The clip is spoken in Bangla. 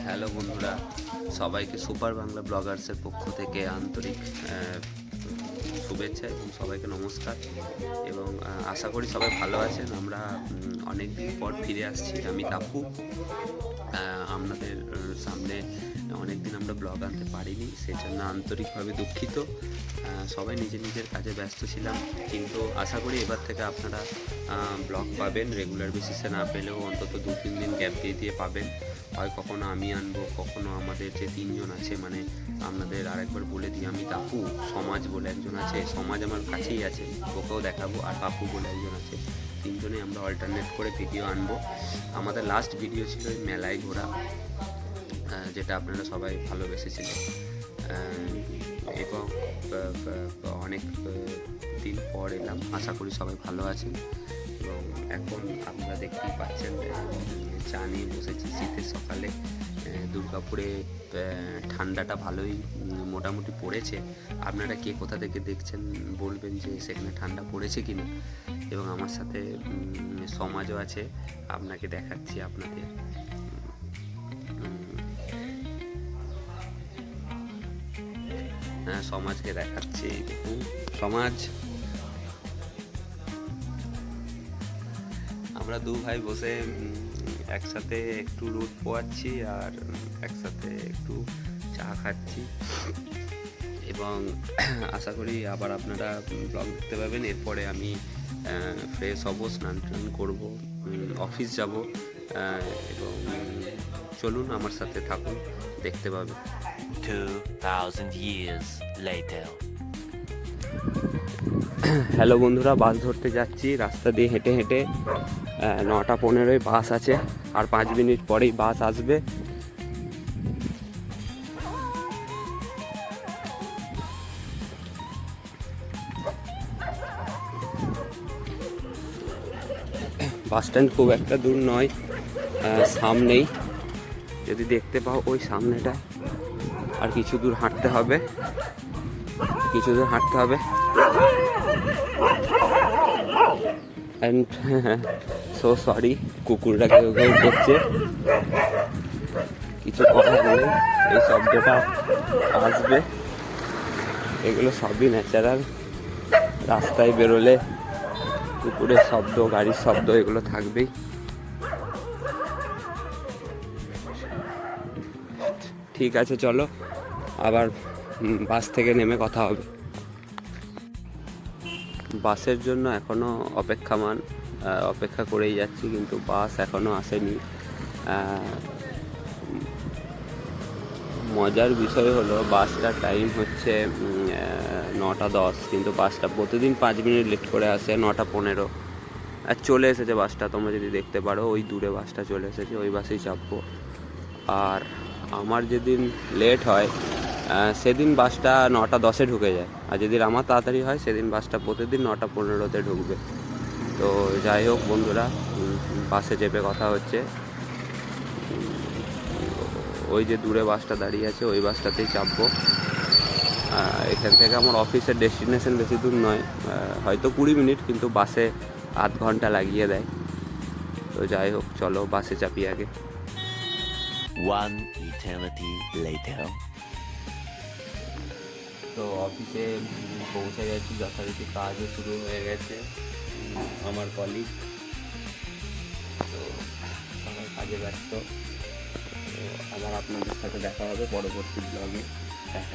হ্যালো বন্ধুরা, সবাইকে সুপার বাংলা ব্লগার্সের পক্ষ থেকে আন্তরিক শুভেচ্ছা এবং সবাইকে নমস্কার। এবং আশা করি সবাই ভালো আছেন। আমরা অনেক দিন পর ফিরে আসছি। আমি তাপু। আপনাদের সামনে অনেক দিন আমরা ব্লগ আনতে পারিনি, সেজন্য আন্তরিকভাবে দুঃখিত। সবাই নিজের নিজের কাজে ব্যস্ত ছিলাম, কিন্তু আশা করি এবার থেকে আপনারা ব্লগ পাবেন। রেগুলার বেসিসে না পেলেও অন্তত 2-3 দিন গ্যাপ দিয়ে দিয়ে পাবেন। হয় কখনো আমি আনবো, কখনো আমাদের যে 3জন আছে, মানে আপনাদের আরেকবার বলে দিই, আমি তাপু, সমাজ বলে একজন আছে, সমাজ আমার কাছেই আছে, ওকেও দেখাবো, আর পাপু বলে একজন আছে। 3জনে আমরা অল্টারনেট করে ভিডিও আনবো। আমাদের লাস্ট ভিডিও ছিল ওই মেলায় ঘোরা, যেটা আপনারা সবাই ভালোবেসেছিলেন। এবং অনেক দিন পর এলাম, আশা করি সবাই ভালো আছেন। এবং এখন আপনারা দেখতেই পাচ্ছেন চা নিয়ে বসেছি শীতের সকালে। দুর্গাপুরে ঠান্ডাটা ভালোই মোটামুটি পড়েছে। আপনারা কে কোথা থেকে দেখছেন বলবেন যে সেখানে ঠান্ডা পড়েছে কিনা। এবং আমার সাথে সমাজও আছে, আপনাকে দেখাচ্ছি আপনাদের। সমাজকে দেখাচ্ছি, দেখুন সমাজ। আমরা দু ভাই বসে একসাথে একটু রোদ পোয়াচ্ছি আর একসাথে একটু চা খাচ্ছি। এবং আশা করি আবার আপনারা ব্লগ দেখতে পাবেন। এরপরে আমি ফ্রেশ হব, স্নান টান করবো, অফিস যাব। এবং চলুন আমার সাথে থাকুন, দেখতে পাবেন। 2000 years later. হ্যালো বন্ধুরা, বাস ধরতে যাচ্ছি। রাস্তা দিয়ে হেঁটে হেঁটে 9:15 বাস আছে, আর 5 মিনিট পরেই বাস আসবে। বাস স্ট্যান্ড খুব একটা দূর নয়, সামনেই, যদি দেখতে পাও ওই সামনেটা। আর কিছু দূর হাঁটতে হবে, অ্যান্ড সো সরি, কুকুরটা কেউ কেউ করছে, কিছু কথা বলে এই শব্দটা আসবে। এগুলো সবই ন্যাচারাল। রাস্তায় বেরোলে কুকুরের শব্দ, গাড়ির শব্দ, এগুলো থাকবেই। ঠিক আছে, চলো আবার বাস থেকে নেমে কথা হবে। বাসের জন্য এখনও অপেক্ষা করেই যাচ্ছি, কিন্তু বাস এখনও আসেনি। মজার বিষয় হলো বাসটার টাইম হচ্ছে 9:10, কিন্তু বাসটা প্রতিদিন 5 মিনিট লেট করে আসে। 9:15 আর চলে এসেছে বাসটা, তোমরা যদি দেখতে পারো ওই দূরে বাসটা চলে এসেছে, ওই বাসেই চাপবো। আর আমার যেদিন লেট হয় সেদিন বাসটা 9:10 ঢুকে যায়, আর যেদিন আমার তাড়াতাড়ি হয় সেদিন বাসটা প্রতিদিন 9:15 ঢুকবে। তো যাই হোক বন্ধুরা, বাসে চেপে কথা হচ্ছে। ওই যে দূরে বাসটা দাঁড়িয়ে আছে, ওই বাসটাতেই চাপবো। এখান থেকে আমার অফিসের ডেস্টিনেশন বেশি দূর নয়, হয়তো 20 মিনিট, কিন্তু বাসে আধ ঘন্টা লাগিয়ে দেয়। তো যাই হোক, চলো বাসে চাপি আগে। One eternity later. তো অফিসে পৌঁছে গেছি, যথারীতি কাজও শুরু হয়ে গেছে। আমার কলিগ তো সবাই কাজে ব্যস্ত। তো আবার আপনাদের সাথে দেখা হবে পরবর্তী ব্লগে। দেখা